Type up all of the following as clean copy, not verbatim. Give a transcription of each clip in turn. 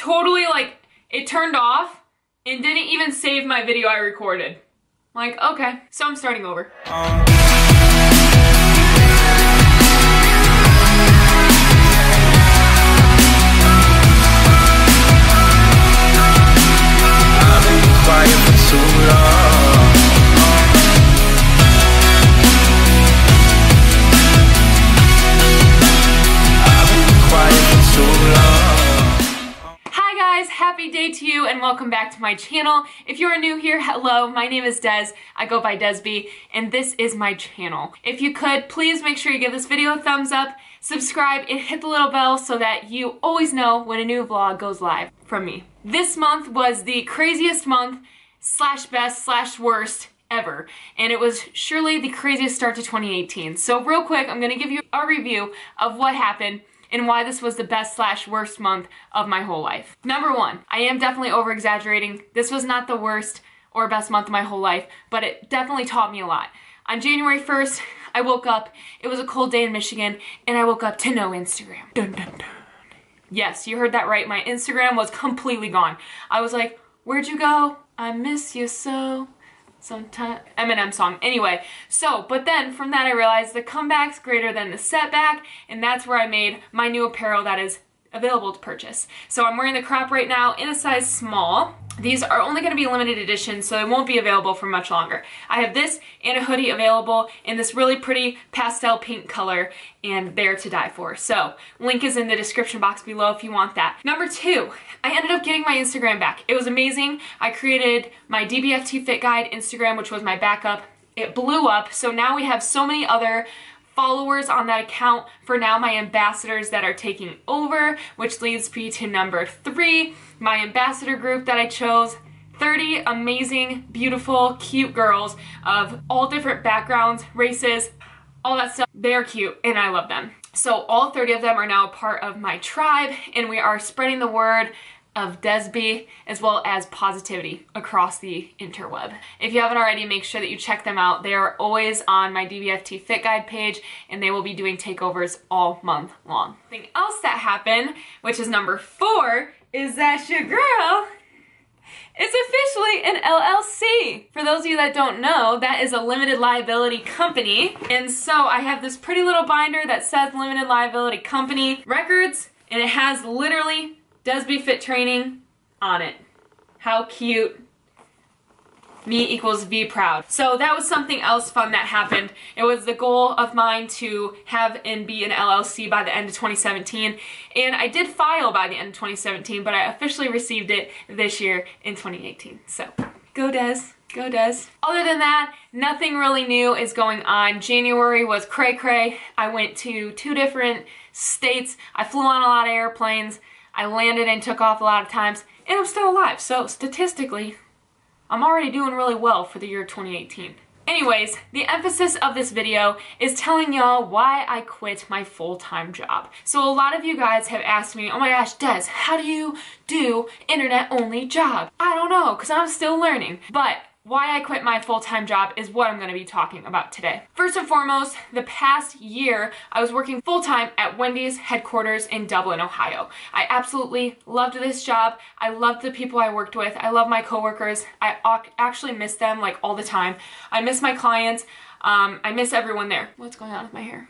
totally, like, it turned off and didn't even save my video I recorded. Like, okay, so I'm starting over. Happy day to you and welcome back to my channel. If you are new here, hello, my name is Des. I go by desb and this is my channel. If you could, please make sure you give this video a thumbs up, subscribe, and hit the little bell so that you always know when a new vlog goes live from me. This month was the craziest month slash best slash worst ever, and it was surely the craziest start to 2018. So real quick, I'm going to give you a review of what happened and why this was the best slash worst month of my whole life. Number one, I am definitely over exaggerating. This was not the worst or best month of my whole life, but it definitely taught me a lot. On January 1st, I woke up, it was a cold day in Michigan, and I woke up to no Instagram. Dun, dun, dun. Yes, you heard that right, my Instagram was completely gone. I was like, where'd you go? I miss you so. Sometime Eminem song. Anyway, so, but then from that I realized the comeback's greater than the setback, and that's where I made my new apparel that is available to purchase. So I'm wearing the crop right now in a size small. These are only going to be limited edition, so they won't be available for much longer. I have this and a hoodie available in this really pretty pastel pink color, and they're to die for. So, link is in the description box below if you want that. Number two, I ended up getting my Instagram back. It was amazing. I created my DBFT Fit Guide Instagram, which was my backup. It blew up, so now we have so many other followers on that account for now my ambassadors that are taking over, which leads me to number three, my ambassador group that I chose. 30 amazing, beautiful, cute girls of all different backgrounds, races, all that stuff. They're cute and I love them. So all 30 of them are now a part of my tribe, and we are spreading the word of desb as well as positivity across the interweb. If you haven't already, make sure that you check them out. They are always on my DBFT Fit Guide page, and they will be doing takeovers all month long. Something else that happened, which is number four, is that your girl is officially an LLC. For those of you that don't know, that is a limited liability company. And so I have this pretty little binder that says limited liability company records, and it has literally desb Fit Training on it. How cute. Me equals V proud. So that was something else fun that happened. It was the goal of mine to have and be an LLC by the end of 2017. And I did file by the end of 2017, but I officially received it this year in 2018. So go Des. Go Des. Other than that, nothing really new is going on. January was cray cray. I went to 2 different states. I flew on a lot of airplanes. I landed and took off a lot of times, and I'm still alive. So statistically, I'm already doing really well for the year 2018. Anyways, the emphasis of this video is telling y'all why I quit my full-time job. So a lot of you guys have asked me, oh my gosh, Des, how do you do internet-only job? I don't know, because I'm still learning. But why I quit my full-time job is what I'm going to be talking about today. First and foremost, the past year, I was working full-time at Wendy's headquarters in Dublin, Ohio. I absolutely loved this job. I loved the people I worked with. I love my coworkers. I actually miss them like all the time. I miss my clients. I miss everyone there. What's going on with my hair?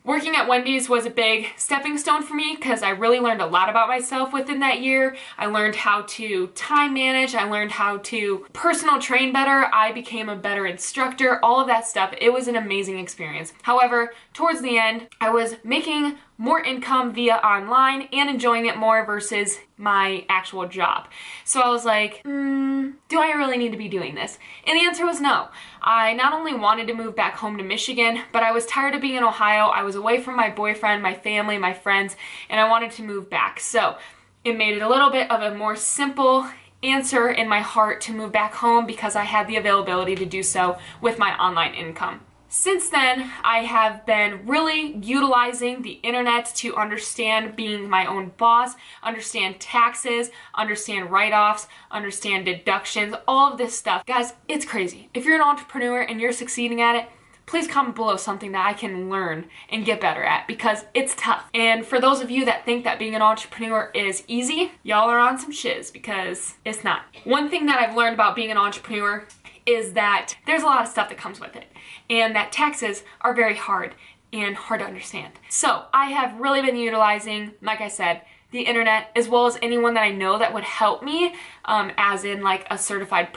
Working at Wendy's was a big stepping stone for me because I really learned a lot about myself within that year. I learned how to time manage. I learned how to personal train better. I became a better instructor, all of that stuff. It was an amazing experience. However, towards the end, I was making more income via online and enjoying it more versus my actual job. So I was like, do I really need to be doing this? And the answer was no. I not only wanted to move back home to Michigan, but I was tired of being in Ohio. I was away from my boyfriend, my family, my friends, and I wanted to move back. So it made it a little bit of a more simple answer in my heart to move back home because I had the availability to do so with my online income. Since then, I have been really utilizing the internet to understand being my own boss, understand taxes, understand write-offs, understand deductions, all of this stuff. Guys, it's crazy. If you're an entrepreneur and you're succeeding at it, please comment below something that I can learn and get better at, because it's tough. And for those of you that think that being an entrepreneur is easy, y'all are on some shiz, because it's not. One thing that I've learned about being an entrepreneur is that there's a lot of stuff that comes with it, and that taxes are very hard and hard to understand. So I have really been utilizing, like I said, the internet, as well as anyone that I know that would help me, as in like a certified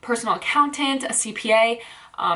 personal accountant, a CPA,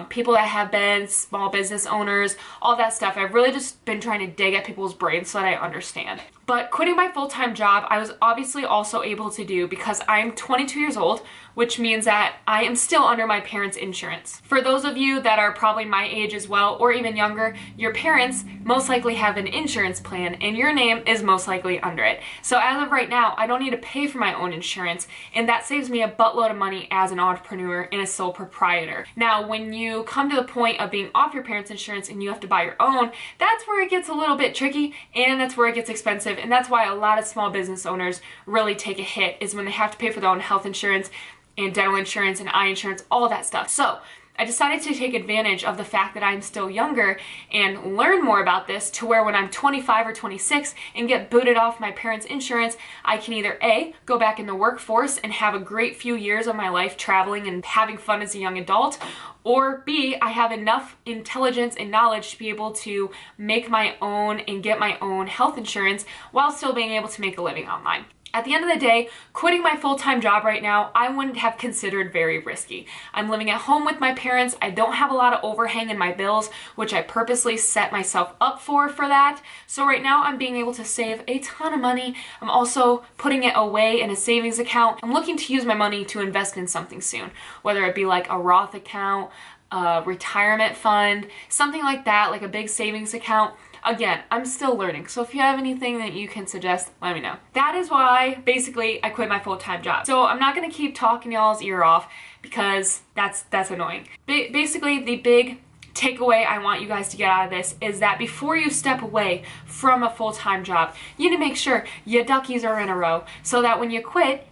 people that have been small business owners, all that stuff. I've really just been trying to dig at people's brains so that I understand. But quitting my full-time job, I was obviously also able to do because I'm 22 years old, which means that I am still under my parents' insurance. For those of you that are probably my age as well, or even younger, your parents most likely have an insurance plan and your name is most likely under it. So as of right now, I don't need to pay for my own insurance, and that saves me a buttload of money as an entrepreneur and a sole proprietor. Now, when you come to the point of being off your parents' insurance and you have to buy your own, that's where it gets a little bit tricky, and that's where it gets expensive. And that's why a lot of small business owners really take a hit, is when they have to pay for their own health insurance and dental insurance and eye insurance, all that stuff. So I decided to take advantage of the fact that I'm still younger and learn more about this, to where when I'm 25 or 26 and get booted off my parents' insurance, I can either A, go back in the workforce and have a great few years of my life traveling and having fun as a young adult, or B, I have enough intelligence and knowledge to be able to make my own and get my own health insurance while still being able to make a living online. At the end of the day, quitting my full-time job right now, I wouldn't have considered very risky. I'm living at home with my parents. I don't have a lot of overhang in my bills, which I purposely set myself up for that. So right now I'm being able to save a ton of money. I'm also putting it away in a savings account. I'm looking to use my money to invest in something soon, whether it be like a Roth account, a retirement fund, something like that, like a big savings account. Again, I'm still learning, so if you have anything that you can suggest, let me know. That is why, basically, I quit my full-time job. So I'm not gonna keep talking y'all's ear off, because that's annoying. Basically, the big takeaway I want you guys to get out of this is that before you step away from a full-time job, you need to make sure your duckies are in a row, so that when you quit,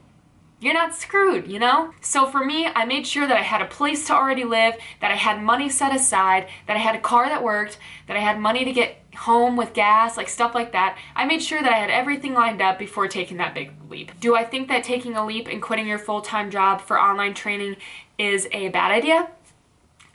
you're not screwed, you know? So for me, I made sure that I had a place to already live, that I had money set aside, that I had a car that worked, that I had money to get home with gas, like stuff like that. I made sure that I had everything lined up before taking that big leap. Do I think that taking a leap and quitting your full-time job for online training is a bad idea?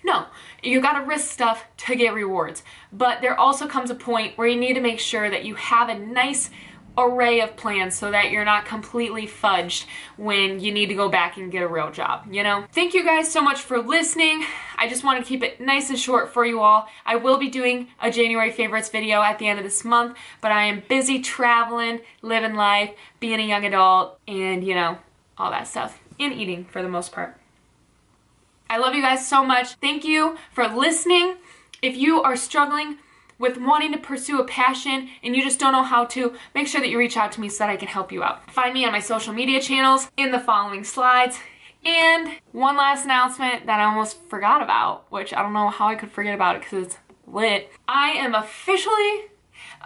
No, you gotta risk stuff to get rewards. But there also comes a point where you need to make sure that you have a nice array of plans so that you're not completely fudged when you need to go back and get a real job, you know? Thank you guys so much for listening. I just want to keep it nice and short for you all. I will be doing a January favorites video at the end of this month, but I am busy traveling, living life, being a young adult, and you know, all that stuff. And eating for the most part. I love you guys so much. Thank you for listening. If you are struggling with wanting to pursue a passion and you just don't know how to, make sure that you reach out to me so that I can help you out. Find me on my social media channels in the following slides. And one last announcement that I almost forgot about, which I don't know how I could forget about it because it's lit. I am officially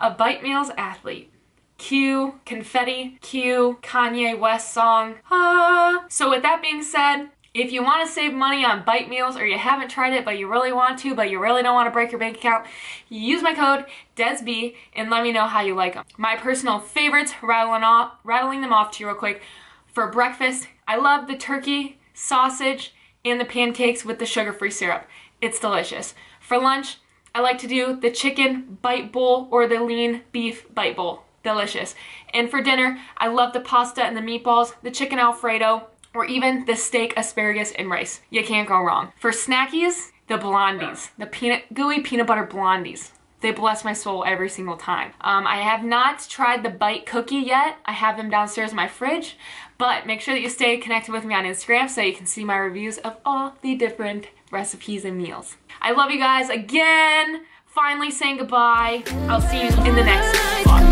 a Bite Meals athlete. Cue confetti, cue Kanye West song. Ah. So with that being said, if you want to save money on Bite Meals, or you haven't tried it but you really want to, but you really don't want to break your bank account, use my code DESB and let me know how you like them. My personal favorites, rattling them off to you real quick. For breakfast, I love the turkey, sausage, and the pancakes with the sugar-free syrup. It's delicious. For lunch, I like to do the chicken bite bowl or the lean beef bite bowl. Delicious. And for dinner, I love the pasta and the meatballs, the chicken Alfredo, or even the steak, asparagus, and rice. You can't go wrong. For snackies, the blondies, the gooey peanut butter blondies. They bless my soul every single time. I have not tried the bite cookie yet. I have them downstairs in my fridge, but make sure that you stay connected with me on Instagram so you can see my reviews of all the different recipes and meals. I love you guys again. Finally saying goodbye. I'll see you in the next vlog.